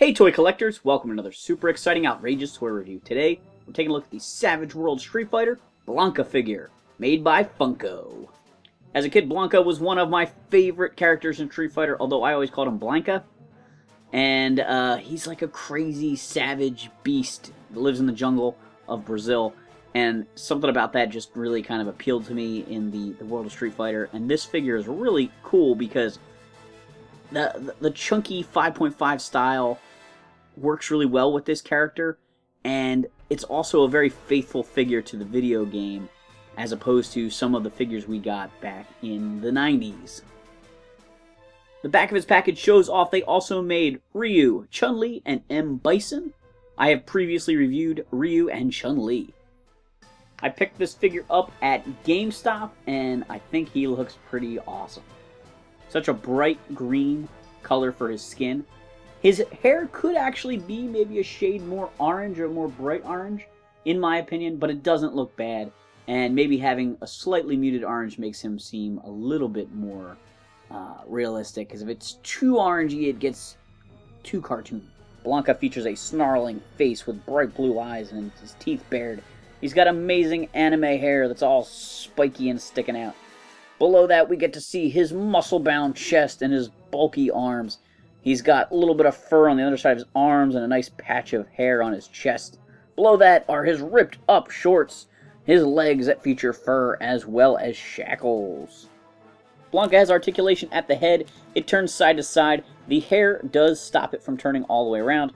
Hey toy collectors, welcome to another super exciting, outrageous toy review. Today, we're taking a look at the Savage World Street Fighter Blanka figure, made by Funko. As a kid, Blanka was one of my favorite characters in Street Fighter, although I always called him Blanka. And he's like a crazy, savage beast that lives in the jungle of Brazil. And something about that just really kind of appealed to me in the World of Street Fighter. And this figure is really cool because the chunky 5.5 style works really well with this character, and it's also a very faithful figure to the video game as opposed to some of the figures we got back in the 90s. The back of his package shows off they also made Ryu, Chun-Li, and Bison. I have previously reviewed Ryu and Chun-Li. I picked this figure up at GameStop, and I think he looks pretty awesome. Such a bright green color for his skin. His hair could actually be maybe a shade more orange or more bright orange, in my opinion, but it doesn't look bad. And maybe having a slightly muted orange makes him seem a little bit more realistic, because if it's too orangey, it gets too cartoony. Blanka features a snarling face with bright blue eyes and his teeth bared. He's got amazing anime hair that's all spiky and sticking out. Below that, we get to see his muscle-bound chest and his bulky arms. He's got a little bit of fur on the other side of his arms and a nice patch of hair on his chest. Below that are his ripped-up shorts, his legs that feature fur, as well as shackles. Blanka has articulation at the head. It turns side to side. The hair does stop it from turning all the way around.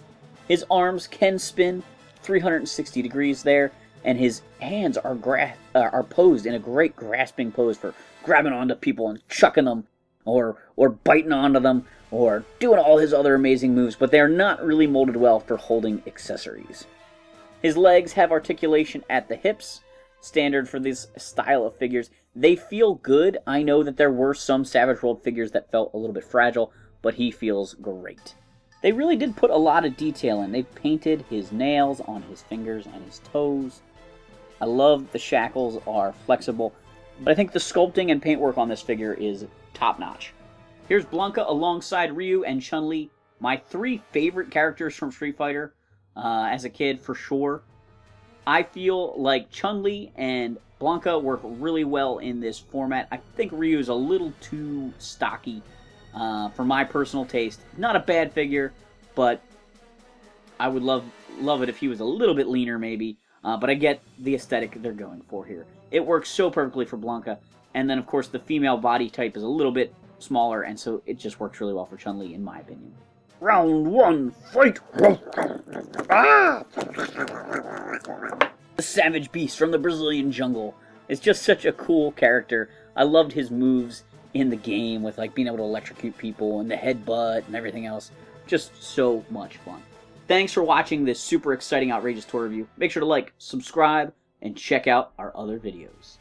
His arms can spin 360 degrees there, and his hands are posed in a great grasping pose for grabbing onto people and chucking them, or biting onto them, or doing all his other amazing moves, but they're not really molded well for holding accessories. His legs have articulation at the hips, standard for this style of figures. They feel good. I know that there were some Savage World figures that felt a little bit fragile, but he feels great. They really did put a lot of detail in. They've painted his nails on his fingers and his toes. I love the shackles are flexible, but I think the sculpting and paintwork on this figure is top-notch. Here's Blanka alongside Ryu and Chun-Li, my three favorite characters from Street Fighter as a kid, for sure. I feel like Chun-Li and Blanka work really well in this format. I think Ryu's a little too stocky for my personal taste. Not a bad figure, but I would love it if he was a little bit leaner, maybe. But I get the aesthetic they're going for here. It works so perfectly for Blanka. And then, of course, the female body type is a little bit smaller, and so it just works really well for Chun-Li, in my opinion. Round one, fight! The savage beast from the Brazilian jungle is just such a cool character. I loved his moves in the game with like being able to electrocute people and the headbutt and everything else. Just so much fun. Thanks for watching this super exciting, outrageous toy review. Make sure to like, subscribe, and check out our other videos.